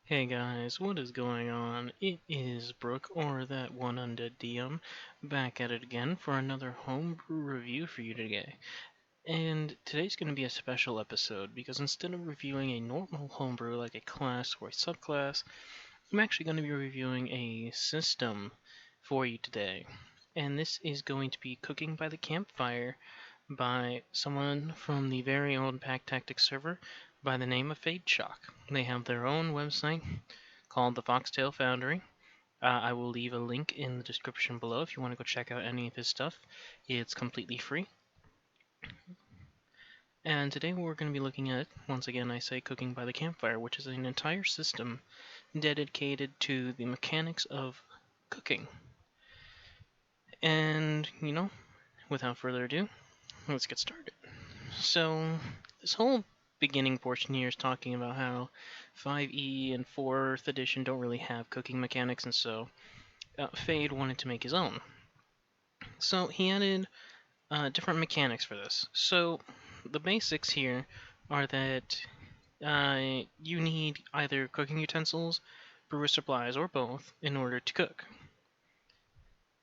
Hey guys, what is going on? It is Brooke, or that one undead DM, back at it again for another homebrew review for you today. And today's going to be a special episode because instead of reviewing a normal homebrew like a class or a subclass, I'm actually going to be reviewing a system for you today. And this is going to be Cooking by the Campfire by someone from the very own Pack Tactics server by the name of FadeShock. They have their own website called the Foxtail Foundry. I will leave a link in the description below if you want to go check out any of his stuff. It's completely free. And today we're going to be looking at, once again I say, Cooking by the Campfire, which is an entire system dedicated to the mechanics of cooking. And, without further ado, let's get started. So, this whole beginning portion here is talking about how 5e and 4th edition don't really have cooking mechanics, and so Fade wanted to make his own. So he added different mechanics for this. So the basics here are that you need either cooking utensils, brewer supplies, or both in order to cook.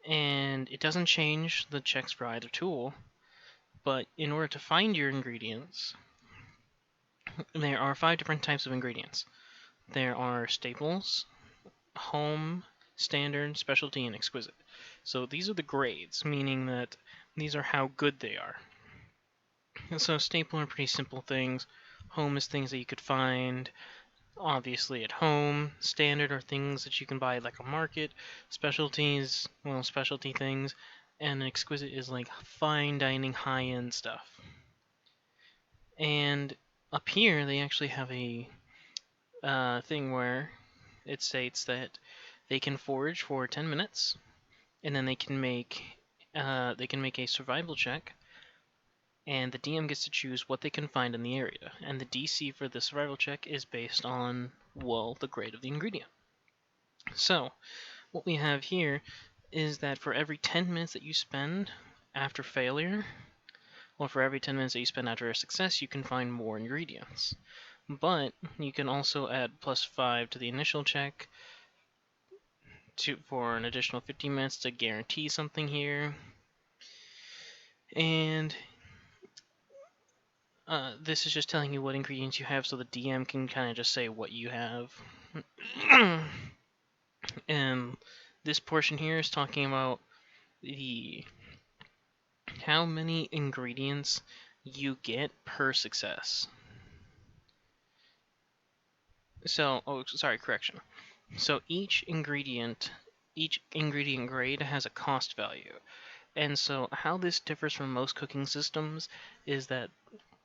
And it doesn't change the checks for either tool, but in order to find your ingredients, there are 5 different types of ingredients. There are staples, home, standard, specialty, and exquisite. So these are the grades, meaning that these are how good they are. And so staple are pretty simple things. Home is things that you could find obviously at home. Standard are things that you can buy at like a market. Specialties, well, specialty things. And exquisite is like fine dining, high-end stuff. And up here, they actually have a thing where it states that they can forage for 10 minutes, and then they can make a survival check, and the DM gets to choose what they can find in the area. And the DC for the survival check is based on, well, the grade of the ingredient. So, what we have here is that for every 10 minutes that you spend after failure, or for every 10 minutes that you spend after a success, you can find more ingredients. But you can also add +5 to the initial check for an additional 15 minutes to guarantee something here. And this is just telling you what ingredients you have so the DM can kind of just say what you have. And this portion here is talking about how many ingredients you get per success. So, correction. So each ingredient grade has a cost value. And so how this differs from most cooking systems is that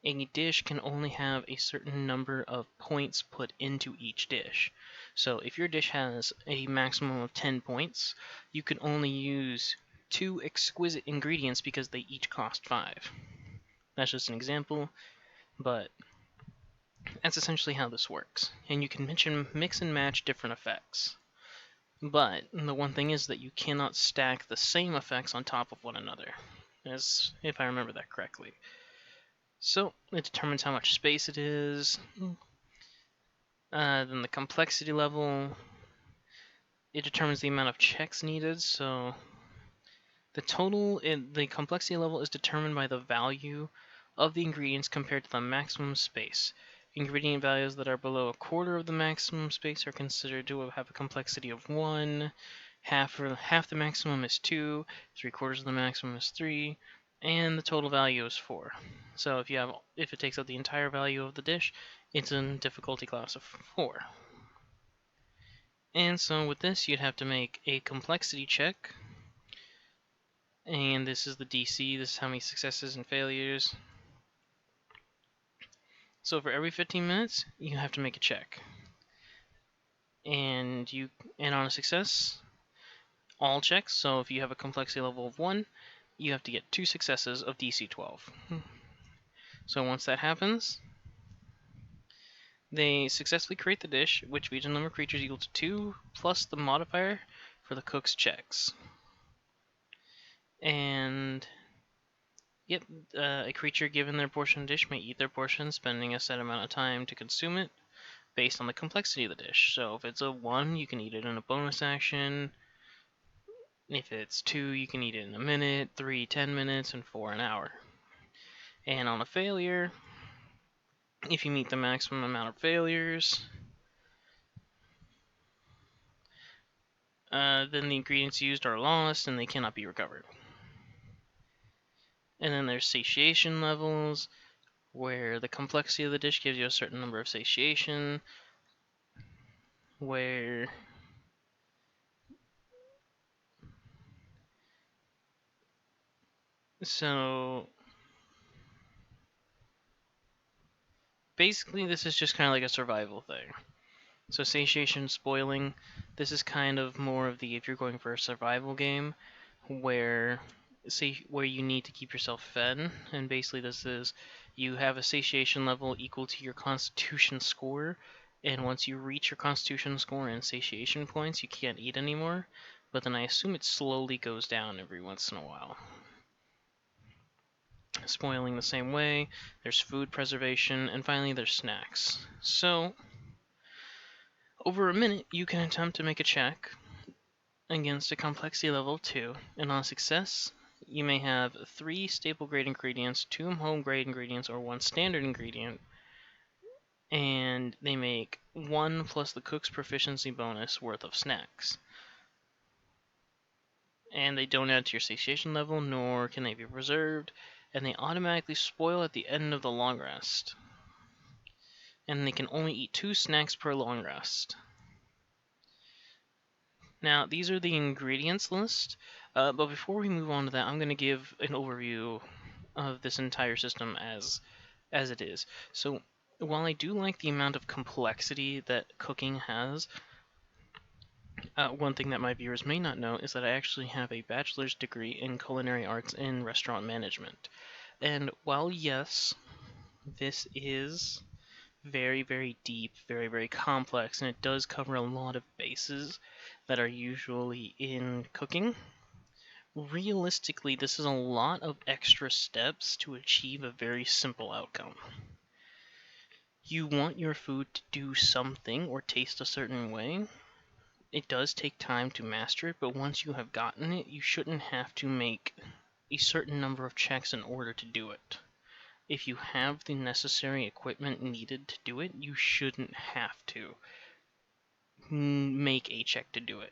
a dish can only have a certain number of points put into each dish. So if your dish has a maximum of 10 points, you can only use 2 exquisite ingredients because they each cost 5. That's just an example, but that's essentially how this works. And you can mix and match different effects. But the one thing is that you cannot stack the same effects on top of one another, as if I remember that correctly. So it determines how much space it is. Then the complexity level, it determines the amount of checks needed. So the complexity level is determined by the value of the ingredients compared to the maximum space. Ingredient values that are below a quarter of the maximum space are considered to have a complexity of 1. Half the maximum is 2. 3/4 of the maximum is 3. And the total value is 4. So if it takes up the entire value of the dish, it's in difficulty class of 4. And so with this, you'd have to make a complexity check. And this is the DC, this is how many successes and failures. So for every 15 minutes, you have to make a check. And on a success, all checks, so if you have a complexity level of 1, you have to get 2 successes of DC 12. So once that happens, they successfully create the dish, which reads a number of creatures equal to 2 plus the modifier for the cook's checks. And yep, a creature given their portion of dish may eat their portion, spending a set amount of time to consume it. based on the complexity of the dish. So if it's a 1, you can eat it in a bonus action. If it's 2, you can eat it in a minute, 3, 10 minutes, and 4, an hour. And on a failure, if you meet the maximum amount of failures, then the ingredients used are lost and they cannot be recovered. And then there's satiation levels, where the complexity of the dish gives you a certain number of satiation, where so basically this is just kind of like a survival thing. So satiation, spoiling, this is kind of more of the if you're going for a survival game where you need to keep yourself fed, and basically this is you have a satiation level equal to your constitution score, and once you reach your constitution score and satiation points, you can't eat anymore, but then I assume it slowly goes down every once in a while. Spoiling the same way, there's food preservation, and finally there's snacks. So over a minute, you can attempt to make a check against a complexity level 2, and on success, you may have 3 staple grade ingredients, 2 home grade ingredients, or 1 standard ingredient, and they make 1 plus the cook's proficiency bonus worth of snacks. And they don't add to your satiation level, nor can they be preserved, and they automatically spoil at the end of the long rest. And they can only eat 2 snacks per long rest. Now, these are the ingredients list, but before we move on to that, I'm going to give an overview of this entire system as it is. So, while I do like the amount of complexity that cooking has, one thing that my viewers may not know is that I actually have a bachelor's degree in culinary arts and restaurant management. And while yes, this is very, very deep, very, very complex, and it does cover a lot of bases that are usually in cooking, realistically, this is a lot of extra steps to achieve a very simple outcome. You want your food to do something or taste a certain way. It does take time to master it, but once you have gotten it, you shouldn't have to make a certain number of checks in order to do it. If you have the necessary equipment needed to do it, you shouldn't have to make a check to do it.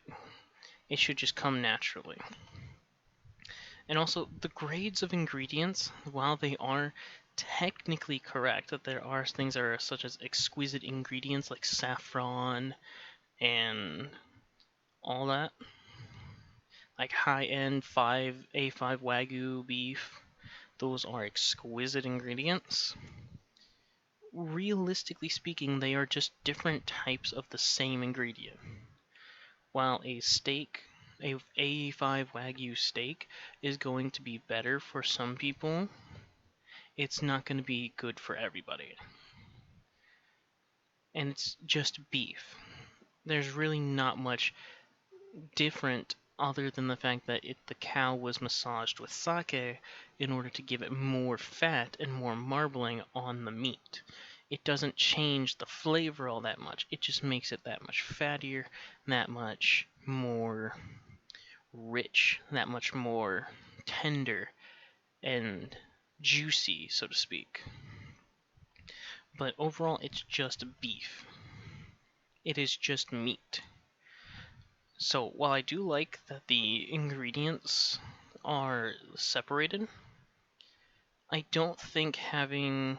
It should just come naturally. And also, the grades of ingredients, while they are technically correct, that there are things that are such as exquisite ingredients like saffron and all that, like high-end A5 Wagyu beef, those are exquisite ingredients. Realistically speaking, they are just different types of the same ingredient. While a steak, a A5 Wagyu steak, is going to be better for some people, it's not going to be good for everybody. And it's just beef. There's really not much different other than the fact that the cow was massaged with sake in order to give it more fat and more marbling on the meat. It doesn't change the flavor all that much. It just makes it that much fattier, that much more rich, that much more tender and juicy, so to speak. But overall, it's just beef. It is just meat. So while I do like that the ingredients are separated, I don't think having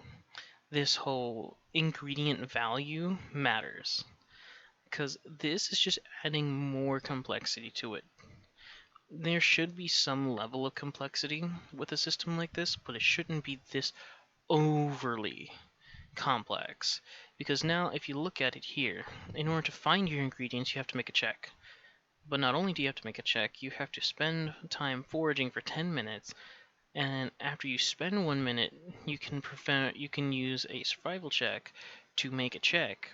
this whole ingredient value matters, because this is just adding more complexity to it. There should be some level of complexity with a system like this, but it shouldn't be this overly complex. Because now, if you look at it here, in order to find your ingredients, you have to make a check. But not only do you have to make a check, you have to spend time foraging for 10 minutes, and after you spend 1 minute, you can use a survival check to make a check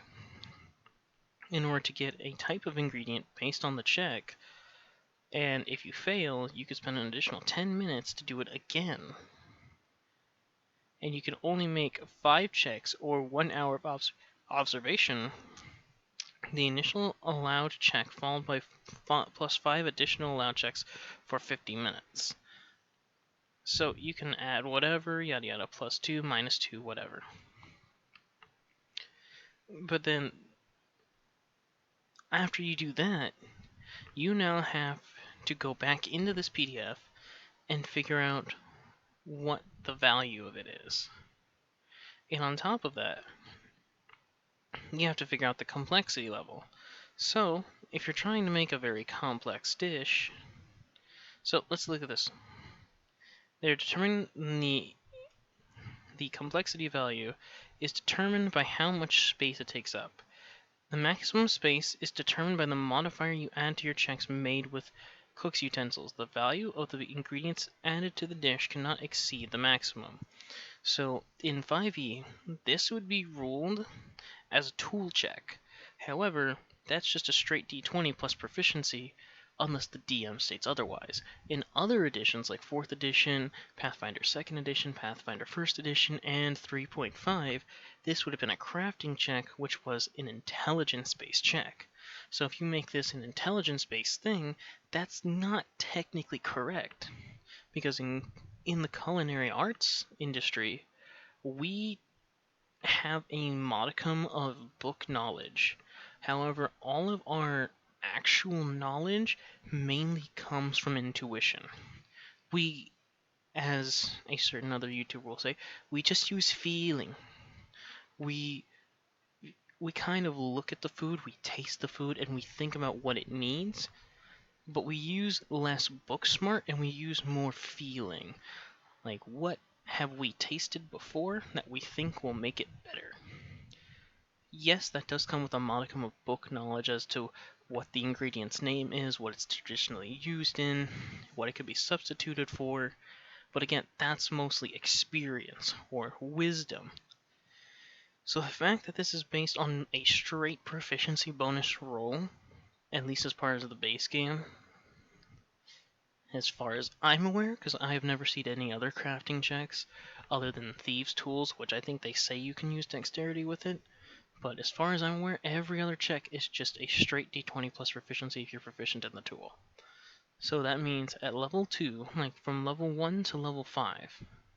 in order to get a type of ingredient based on the check, and if you fail, you could spend an additional 10 minutes to do it again. And you can only make 5 checks or 1 hour of observation. observation, the initial allowed check followed by plus 5 additional allowed checks for 50 minutes. So you can add whatever, yada yada, plus 2, minus 2, whatever. But then, after you do that, you now have to go back into this PDF and figure out what the value of it is. And on top of that, you have to figure out the complexity level. So, if you're trying to make a very complex dish, so let's look at this. They're determining the complexity value is determined by how much space it takes up. The maximum space is determined by the modifier you add to your checks made with cook's utensils. The value of the ingredients added to the dish cannot exceed the maximum. So in 5e, this would be ruled as a tool check. However, that's just a straight d20 plus proficiency, unless the DM states otherwise. In other editions, like 4th edition, Pathfinder 2nd edition, Pathfinder 1st edition, and 3.5, this would have been a crafting check, which was an intelligence-based check. So if you make this an intelligence-based thing, that's not technically correct. Because in the culinary arts industry, we have a modicum of book knowledge. However, all of our actual knowledge mainly comes from intuition. We, as a certain other YouTuber will say, we just use feeling. We kind of look at the food, we taste the food, and we think about what it needs, but we use less book smart and we use more feeling. Like, what have we tasted before that we think will make it better? Yes, that does come with a modicum of book knowledge as to what the ingredient's name is, what it's traditionally used in, what it could be substituted for, but again, that's mostly experience or wisdom. So the fact that this is based on a straight proficiency bonus roll, at least as part of the base game, as far as I'm aware, because I have never seen any other crafting checks other than Thieves' Tools, which I think they say you can use dexterity with it. But as far as I'm aware, every other check is just a straight d20 plus proficiency if you're proficient in the tool. So that means at level 2, like from level 1 to level 5,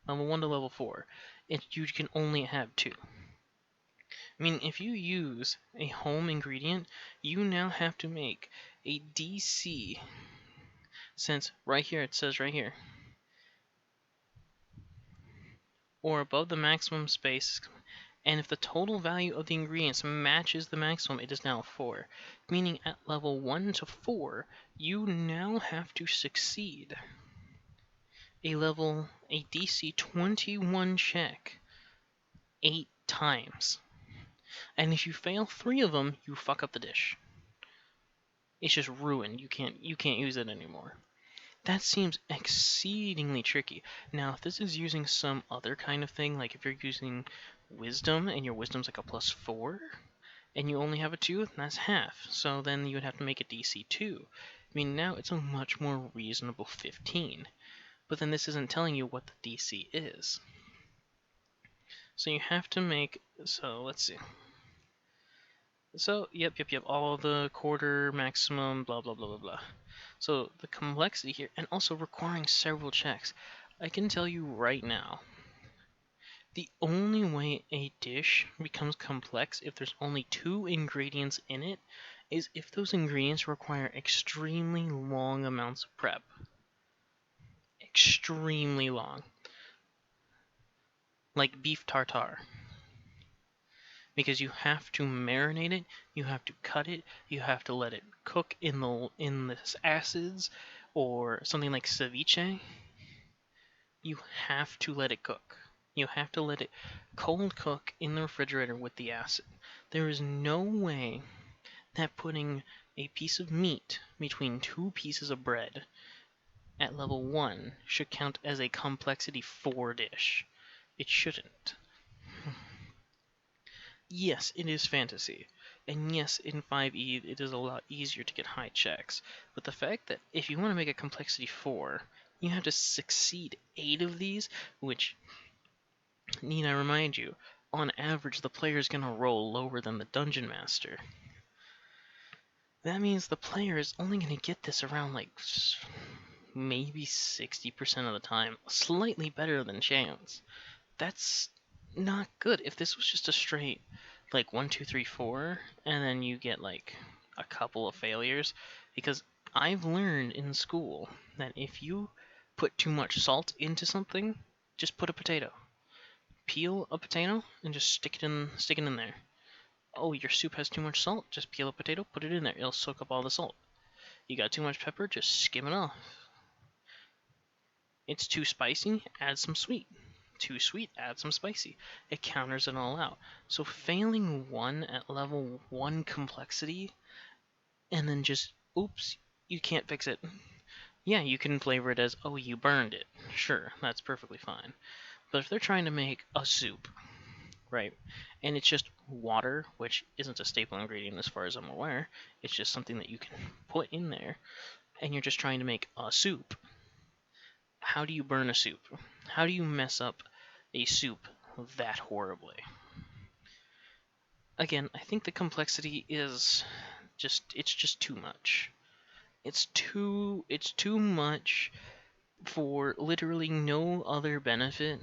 level 1 to level 4, you can only have 2. I mean, if you use a home ingredient, you now have to make a DC, since right here, it says right here, or above the maximum space, and if the total value of the ingredients matches the maximum, it is now 4. Meaning at level 1 to 4, you now have to succeed a DC 21 check 8 times. And if you fail 3 of them, you fuck up the dish. It's just ruined. You can't use it anymore. That seems exceedingly tricky. Now, if this is using some other kind of thing, like if you're using wisdom and your wisdom's like a plus 4, and you only have a 2, then that's half. So then you would have to make a DC 2. I mean, now it's a much more reasonable 15. But then this isn't telling you what the DC is. So you have to make, so let's see. So, yep, all the quarter, maximum, blah, blah, blah, blah, blah. So the complexity here, and also requiring several checks. I can tell you right now, the only way a dish becomes complex if there's only 2 ingredients in it is if those ingredients require extremely long amounts of prep. Extremely long. Like beef tartare. Because you have to marinate it, you have to cut it, you have to let it cook in the acids, or something like ceviche. You have to let it cook. You have to let it cold cook in the refrigerator with the acid. There is no way that putting a piece of meat between 2 pieces of bread at level 1 should count as a complexity 4 dish. It shouldn't. Yes, it is fantasy. And yes, in 5e, it is a lot easier to get high checks. But the fact that if you want to make a complexity 4, you have to succeed 8 of these, which, need I remind you, on average, the player is going to roll lower than the dungeon master. That means the player is only going to get this around like maybe 60% of the time, slightly better than chance. That's not good. If this was just a straight like 1, 2, 3, 4, and then you get like a couple of failures, because I've learned in school that if you put too much salt into something, just put a potato. Peel a potato and just stick it in there. Oh, your soup has too much salt, just peel a potato, put it in there. It'll soak up all the salt. You got too much pepper, just skim it off. It's too spicy, add some sweet. Too sweet, add some spicy. It counters it all out. So failing one at level 1 complexity, and then just, oops, you can't fix it. Yeah, you can flavor it as, oh, you burned it. Sure, that's perfectly fine. But if they're trying to make a soup, right, and it's just water, which isn't a staple ingredient as far as I'm aware, it's just something that you can put in there, and you're just trying to make a soup, how do you burn a soup? How do you mess up a soup that horribly? Again, I think the complexity is it's just too much. It's too much for literally no other benefit.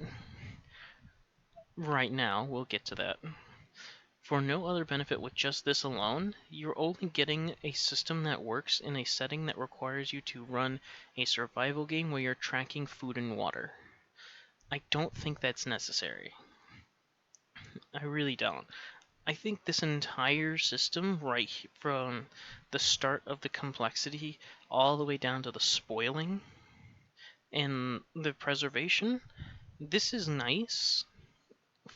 Right now, we'll get to that. For no other benefit with just this alone, you're only getting a system that works in a setting that requires you to run a survival game where you're tracking food and water. I don't think that's necessary. I really don't. I think this entire system, right from the start of the complexity all the way down to the spoiling and the preservation, this is nice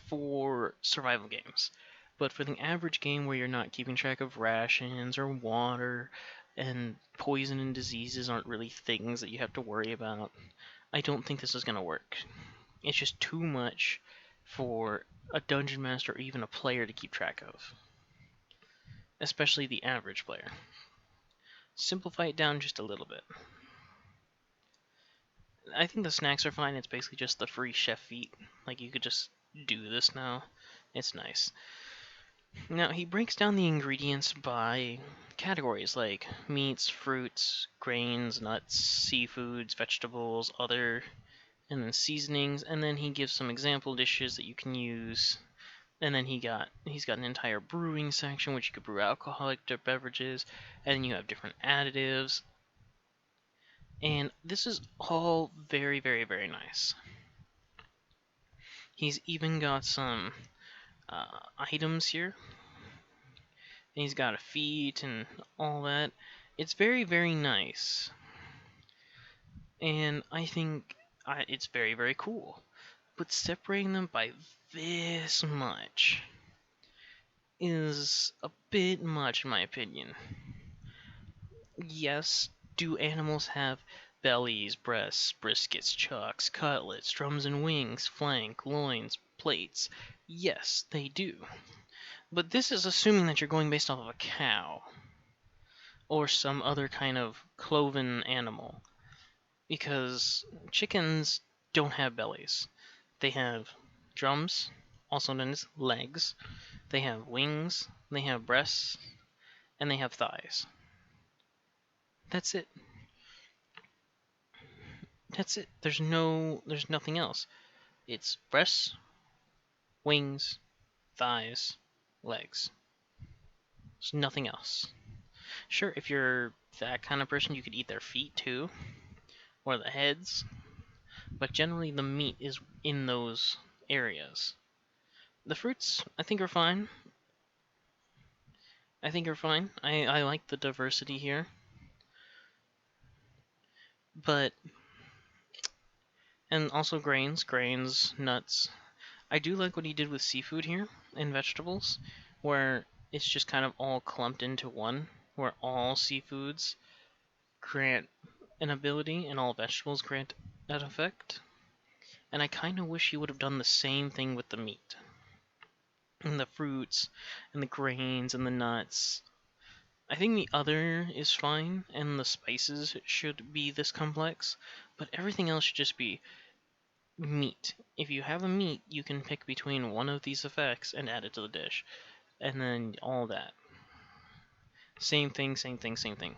for survival games. But for the average game where you're not keeping track of rations or water, and poison and diseases aren't really things that you have to worry about, I don't think this is going to work. It's just too much for a dungeon master or even a player to keep track of. Especially the average player. Simplify it down just a little bit. I think the snacks are fine. It's basically just the free chef feat. Like, you could just do this now. It's nice. Now, he breaks down the ingredients by categories like meats, fruits, grains, nuts, seafoods, vegetables, other, and then seasonings, and then he gives some example dishes that you can use. And then he's got an entire brewing section which you could brew alcoholic beverages, and then you have different additives. And this is all very, very, very nice. He's even got some items here. And he's got a feat and all that. It's very, very nice. And I think it's very, very cool. But separating them by this much is a bit much, in my opinion. Yes, do animals have bellies, breasts, briskets, chucks, cutlets, drums and wings, flank, loins, plates? Yes, they do. But this is assuming that you're going based off of a cow or some other kind of cloven animal. Because chickens don't have bellies. They have drums, also known as legs. They have wings, they have breasts, and they have thighs. That's it. That's it. There's nothing else. It's breasts, wings, thighs, legs. There's nothing else. Sure, if you're that kind of person, you could eat their feet too, or the heads, but generally the meat is in those areas. The fruits, I think, are fine. I like the diversity here. But, and also grains, nuts. I do like what he did with seafood here and vegetables, where it's just kind of all clumped into one, where all seafoods grant an ability and all vegetables grant that effect. And I kind of wish he would have done the same thing with the meat, and the fruits, and the grains, and the nuts. I think the other is fine, and the spices should be this complex, but everything else should just be meat. If you have a meat, you can pick between one of these effects and add it to the dish. And then all that. Same thing, same thing, same thing.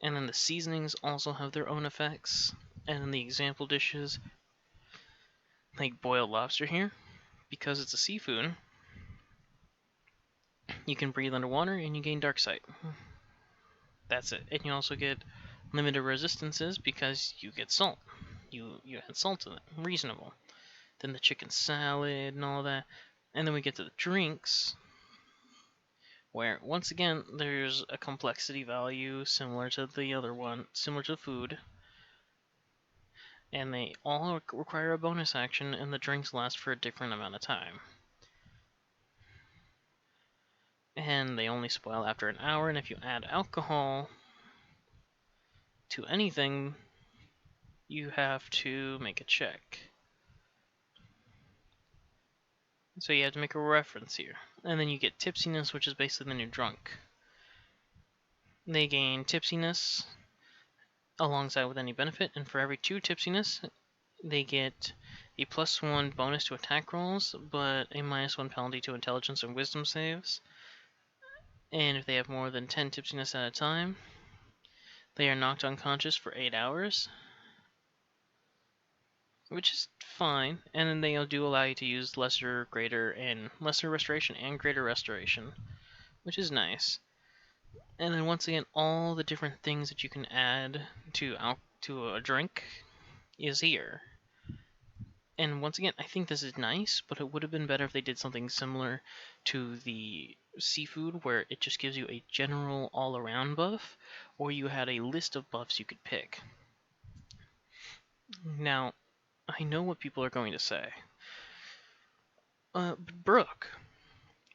And then the seasonings also have their own effects. And then the example dishes, like boiled lobster here, because it's a seafood, you can breathe underwater and you gain dark sight. That's it. And you also get limited resistances because you get salt. You add salt to it. Reasonable. Then the chicken salad and all that. And then we get to the drinks, where once again there's a complexity value similar to the other one, similar to food. And they all require a bonus action, and the drinks last for a different amount of time. And they only spoil after an hour, and if you add alcohol to anything, you have to make a check. So you have to make a reference here. And then you get tipsiness, which is basically the new drunk. They gain tipsiness alongside with any benefit, and for every 2 tipsiness, they get a +1 bonus to attack rolls, but a -1 penalty to intelligence and wisdom saves. And if they have more than 10 tipsiness at a time, they are knocked unconscious for 8 hours, which is fine. And then they do allow you to use lesser restoration and greater restoration, which is nice. And then once again, all the different things that you can add to a drink is here. And once again, I think this is nice, but it would have been better if they did something similar to the seafood, where it just gives you a general all-around buff, or you had a list of buffs you could pick. Now, I know what people are going to say. Brooke,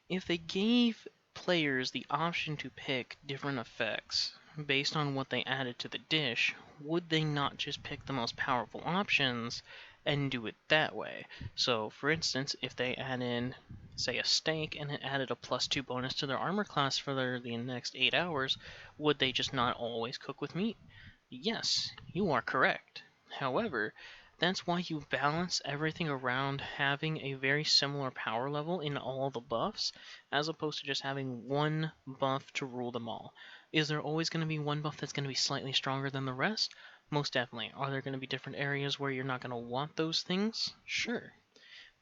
if they gave players the option to pick different effects based on what they added to the dish, would they not just pick the most powerful options and do it that way? So, for instance, if they add in, say, a steak and it added a +2 bonus to their armor class for the next 8 hours, would they just not always cook with meat? Yes, you are correct. However, that's why you balance everything around having a very similar power level in all the buffs, as opposed to just having one buff to rule them all. Is there always going to be one buff that's going to be slightly stronger than the rest? Most definitely. Are there going to be different areas where you're not going to want those things? Sure.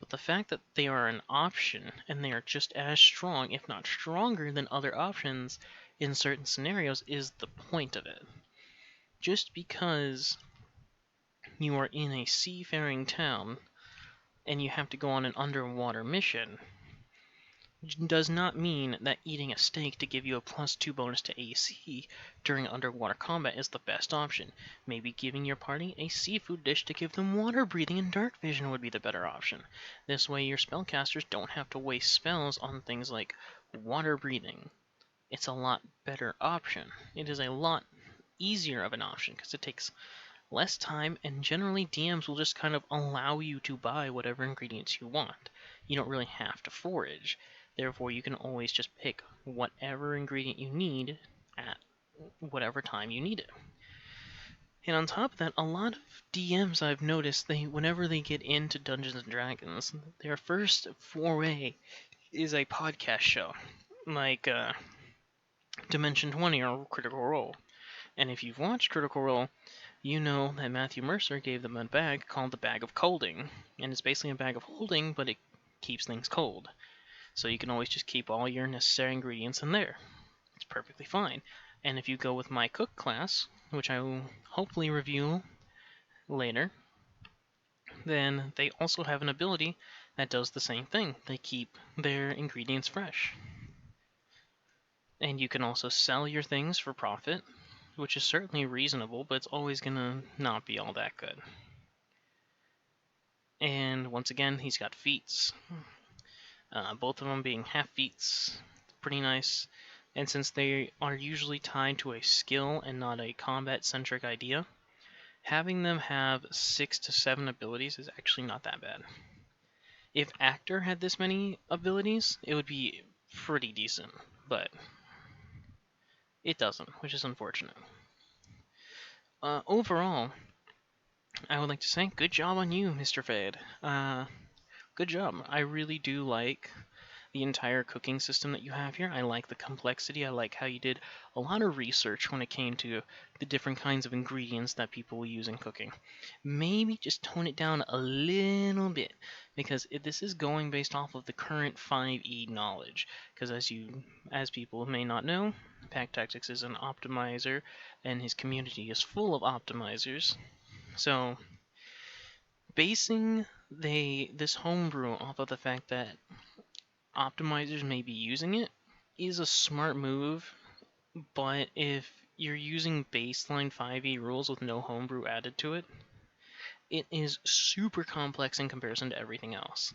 But the fact that they are an option, and they are just as strong, if not stronger, than other options in certain scenarios is the point of it. Just because you are in a seafaring town and you have to go on an underwater mission does not mean that eating a steak to give you a +2 bonus to AC during underwater combat is the best option. Maybe giving your party a seafood dish to give them water breathing and dark vision would be the better option. This way your spellcasters don't have to waste spells on things like water breathing. It's a lot better option. It is a lot easier of an option because it takes less time, and generally DMs will just kind of allow you to buy whatever ingredients you want. You don't really have to forage. Therefore, you can always just pick whatever ingredient you need at whatever time you need it. And on top of that, a lot of DMs I've noticed, whenever they get into Dungeons & Dragons, their first foray is a podcast show, like Dimension 20 or Critical Role. And if you've watched Critical Role, you know that Matthew Mercer gave them a bag called the Bag of Colding. And it's basically a bag of holding, but it keeps things cold. So you can always just keep all your necessary ingredients in there. It's perfectly fine. And if you go with my cook class, which I will hopefully review later, then they also have an ability that does the same thing. They keep their ingredients fresh. And you can also sell your things for profit, which is certainly reasonable, but it's always going to not be all that good. And once again, he's got feats. Both of them being half feats. Pretty nice. And since they are usually tied to a skill and not a combat-centric idea, having them have 6 to 7 abilities is actually not that bad. If Actor had this many abilities, it would be pretty decent, but it doesn't, which is unfortunate. Overall, I would like to say good job on you, Mr. Fade. Good job. I really do like the entire cooking system that you have here. I like the complexity. I like how you did a lot of research when it came to the different kinds of ingredients that people will use in cooking. Maybe just tone it down a little bit because this is going based off of the current 5e knowledge. Because as people may not know, Pack Tactics is an optimizer and his community is full of optimizers. So basing this homebrew off of the fact that optimizers may be using it is a smart move, but if you're using baseline 5e rules with no homebrew added to it, it is super complex in comparison to everything else.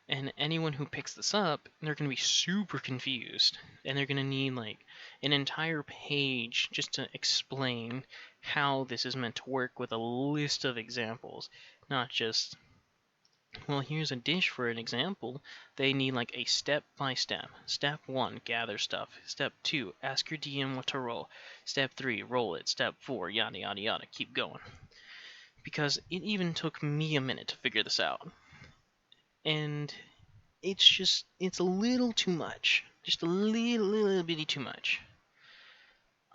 And anyone who picks this up, they're going to be super confused. And they're going to need like an entire page just to explain how this is meant to work with a list of examples, not just well, here's a dish for an example. They need like a step by step. Step 1, gather stuff. Step 2, ask your DM what to roll. Step 3, roll it. Step 4, yada yada yada. Keep going. Because it even took me a minute to figure this out. And it's a little too much. Just a little bitty too much.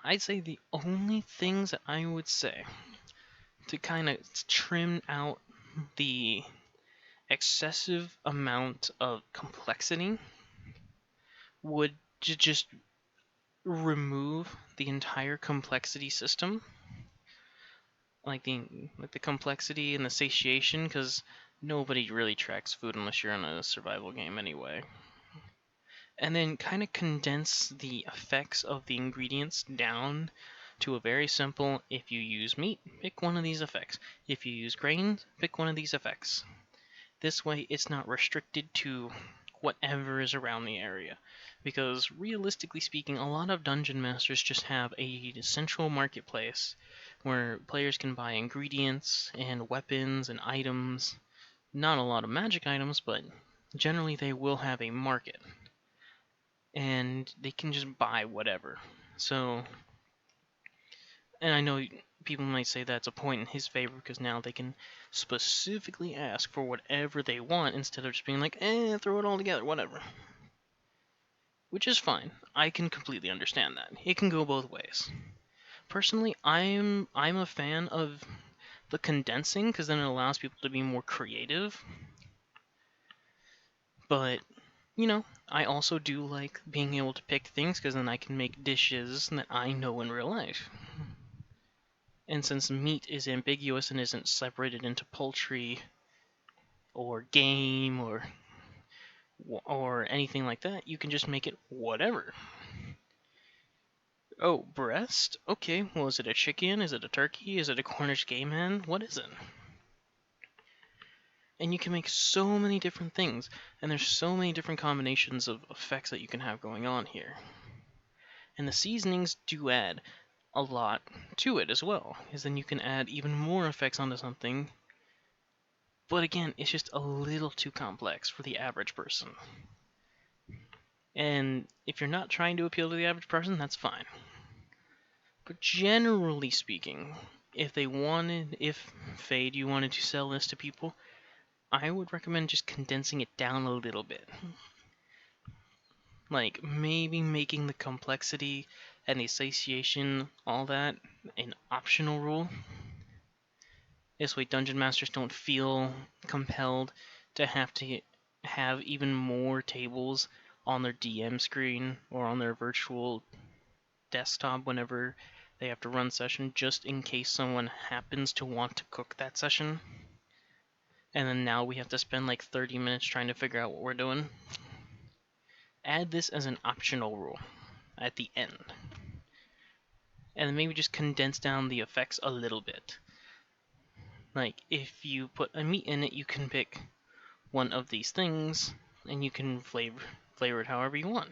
I'd say the only things that I would say to kind of trim out the excessive amount of complexity would just remove the entire complexity system, like the complexity and the satiation, because nobody really tracks food unless you're in a survival game anyway. And then kind of condense the effects of the ingredients down to a very simple: if you use meat, pick one of these effects. If you use grains, pick one of these effects. This way, it's not restricted to whatever is around the area. Because realistically speaking, a lot of dungeon masters just have a central marketplace where players can buy ingredients and weapons and items. Not a lot of magic items, but generally they will have a market. And they can just buy whatever. So, and I know people might say that's a point in his favor because now they can specifically ask for whatever they want instead of just being like, throw it all together, whatever. Which is fine. I can completely understand that. It can go both ways. Personally, I'm a fan of the condensing because then it allows people to be more creative. But, I also do like being able to pick things because then I can make dishes that I know in real life. And since meat is ambiguous and isn't separated into poultry or game or anything like that, you can just make it whatever. Oh, breast? Okay, well, is it a chicken? Is it a turkey? Is it a Cornish game hen? What is it? And you can make so many different things, and there's so many different combinations of effects that you can have going on here. And the seasonings do add a lot to it as well, because then you can add even more effects onto something. But again, it's just a little too complex for the average person. And if you're not trying to appeal to the average person, that's fine. But generally speaking, if Fade, you wanted to sell this to people, I would recommend just condensing it down a little bit. Like, maybe making the complexity and the satiation, all that, an optional rule. This way dungeon masters don't feel compelled to have even more tables on their DM screen or on their virtual desktop whenever they have to run session, just in case someone happens to want to cook that session. And then now we have to spend like 30 minutes trying to figure out what we're doing. Add this as an optional rule at the end. And then maybe just condense down the effects a little bit. Like, if you put a meat in it, you can pick one of these things, and you can flavor it however you want.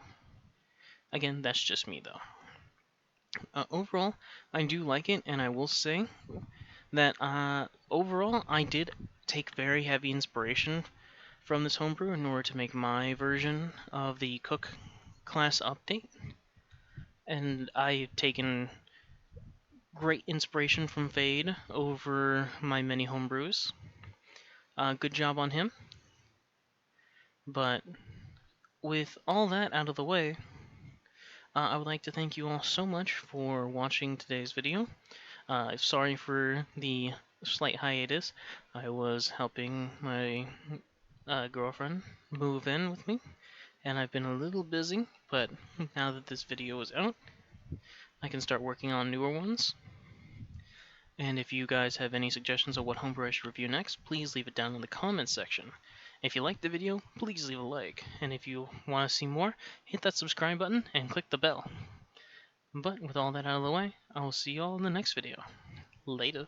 Again, that's just me, though. Overall, I do like it, and I will say that overall, I did take very heavy inspiration from this homebrew in order to make my version of the cook class update. And I've taken great inspiration from Fade over my many homebrews. Good job on him. But with all that out of the way, I would like to thank you all so much for watching today's video. Sorry for the slight hiatus. I was helping my girlfriend move in with me, and I've been a little busy, but now that this video is out, I can start working on newer ones. And if you guys have any suggestions of what homebrew I should review next, please leave it down in the comments section. If you liked the video, please leave a like, and if you want to see more, hit that subscribe button and click the bell. But with all that out of the way, I will see you all in the next video. Later.